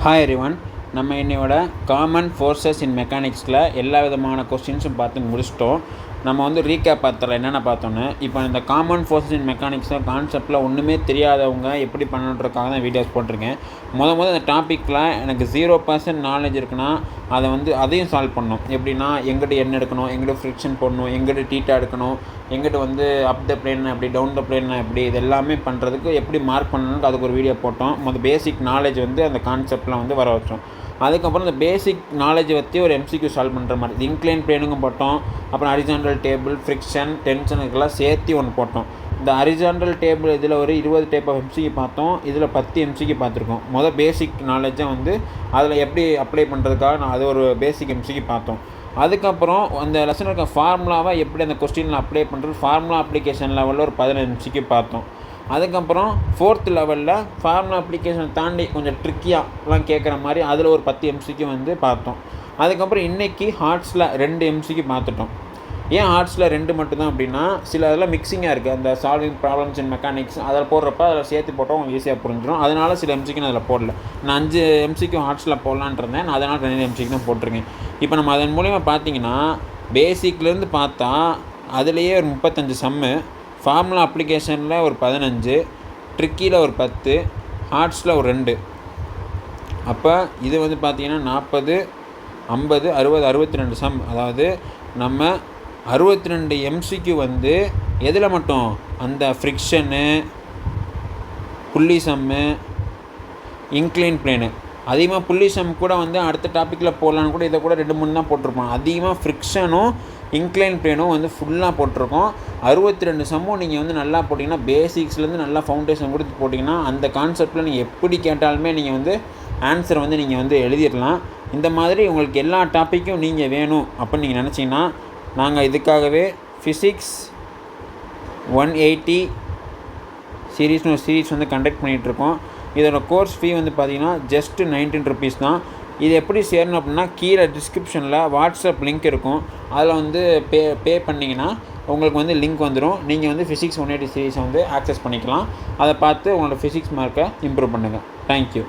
Hi everyone. நம்ம இன்னையோட common forces இன் மெக்கானிக்ஸில் எல்லா விதமான கொஸ்டின்ஸும் பார்த்து முடிச்சிட்டோம். நம்ம வந்து ரீகேப் பார்த்துடலாம் என்னென்ன பார்த்தோன்னு. இப்போ இந்த காமன் ஃபோர்ஸஸ் இன் மெக்கானிக்ஸில் கான்செப்டில் ஒன்றுமே தெரியாதவங்க எப்படி பண்ணணுன்றதுக்காக தான் வீடியோஸ் போட்டிருக்கேன். இந்த டாப்பிக்கில் எனக்கு 0% நாலேஜ் இருக்குன்னா அதையும் சால்வ் பண்ணணும். எப்படின்னா எங்கிட்ட என்ன எடுக்கணும், எங்கிட்ட ஃப்ரிக்ஷன் போடணும், எங்கிட்ட டீட்டா எடுக்கணும், எங்கிட்ட அப் த பிளேன் எப்படி, டவுன் த பிளேன் எப்படி, இது எல்லாமே பண்ணுறதுக்கு எப்படி மார்க் பண்ணணுன்னு அதுக்கு ஒரு வீடியோ போட்டோம். பேசிக் நாலேஜ் அந்த கான்செப்டில் வர வச்சோம். அதுக்கப்புறம் இந்த பேசிக் நாலேஜை பற்றி ஒரு MCQ சால்வ் பண்ணுற மாதிரி இது இன்க்ளைன் பிளேனுக்கும் போட்டோம். அப்புறம் ஹரிசாண்டல் டேபிள், ஃப்ரிக்ஷன், டென்ஷன் இதுக்கெல்லாம் சேர்த்து ஒன்று போட்டோம். இந்த ஹரிசாண்டல் டேபிள் இதில் ஒரு 20 டைப் ஆஃப் MCQ பார்த்தோம். இதில் 10 MCQ பார்த்துருக்கோம். பேசிக் நாலேஜை அதில் எப்படி அப்ளை பண்ணுறதுக்காக அது ஒரு பேசிக் MCQ பார்த்தோம். அதுக்கப்புறம் அந்த லெசன் இருக்க ஃபார்முலாவை எப்படி அந்த கொஸ்டினில் அப்ளை பண்ணுறது, ஃபார்முலா அப்ளிகேஷன் லெவலில் ஒரு 15 MCQ பார்த்தோம். அதுக்கப்புறம் 4th லெவலில் ஃபார்முலா அப்ளிகேஷன் தாண்டி கொஞ்சம் ட்ரிக்கியாகலாம் கேட்குற மாதிரி அதில் ஒரு 10 MCQ பார்த்தோம். அதுக்கப்புறம் இன்றைக்கி ஹார்ட்ஸில் 2 MCQ பார்த்துட்டோம். ஏன் ஹார்ட்ஸில் 2 மட்டும்தான் அப்படின்னா, சில அதெல்லாம் மிக்சிங்காக இருக்குது. அந்த சால்விங் ப்ராப்ளம்ஸ் இன் மெக்கானிக்ஸ் அதில் போடுறப்ப அதில் சேர்த்து போட்டால் உங்களுக்கு ஈஸியாக புரிஞ்சிடும். அதனால் சில MCQ நான் அதில் போடல. நான் 5 MCQ ஹார்ட்ஸில் போடலான்ட்டு இருந்தேன். நான் அதனால் 2 MCQ தான் போட்டிருக்கேன். இப்போ நம்ம அதன் மூலிமா பார்த்தீங்கன்னா பேசிக்லேருந்து பார்த்தா அதுலேயே ஒரு 35 சம்மு, ஃபார்முலா அப்ளிகேஷனில் ஒரு 15, ட்ரிக்கியில் ஒரு 10, ஹார்ட்ஸில் ஒரு 2. அப்போ இது பார்த்தீங்கன்னா 40, 50, 60, 62 சம். அதாவது நம்ம 62 MCQ எதில் மட்டும் அந்த ஃப்ரிக்ஷனு, புள்ளி சம்மு, இன்க்ளைன் பிளேனு. அதிகமாக புள்ளி சம் கூட அடுத்த டாப்பிக்கில் போடலான்னு கூட இதை கூட 2-3 தான் போட்டிருப்போம். அதிகமாக ஃப்ரிக்ஷனும் இன்க்ளைன் பிளேனும் ஃபுல்லாக போட்டிருக்கோம். 62 சம்மும் நீங்கள் நல்லா போட்டிங்கன்னா, பேசிக்ஸ்லேருந்து நல்லா ஃபவுண்டேஷன் கொடுத்து போட்டிங்கன்னா அந்த கான்செப்டில் நீங்கள் எப்படி கேட்டாலுமே நீங்கள் ஆன்சரை நீங்கள் எழுதிடலாம். இந்த மாதிரி உங்களுக்கு எல்லா டாப்பிக்கும் நீங்கள் வேணும் அப்படின்னு நீங்கள் நினச்சிங்கன்னா, நாங்கள் இதுக்காகவே ஃபிசிக்ஸ் 180 சீரீஸ்னு ஒரு சீரீஸ் கண்டக்ட் பண்ணிகிட்ருக்கோம். இதோட கோர்ஸ் ஃபீ பார்த்தீங்கன்னா ஜஸ்ட் 19 rupees தான். இது எப்படி சேரணும் அப்படின்னா, கீழே டிஸ்கிரிப்ஷனில் வாட்ஸ்அப் லிங்க் இருக்கும். அதில் பே பண்ணிங்கன்னா உங்களுக்கு லிங்க் வந்துடும். நீங்கள் ஃபிசிக்ஸ் 180 சீரீஸை ஆக்சஸ் பண்ணிக்கலாம். அதை பார்த்து உங்களோட ஃபிசிக்ஸ் மார்க்கை இம்ப்ரூவ் பண்ணுங்கள். தேங்க்யூ.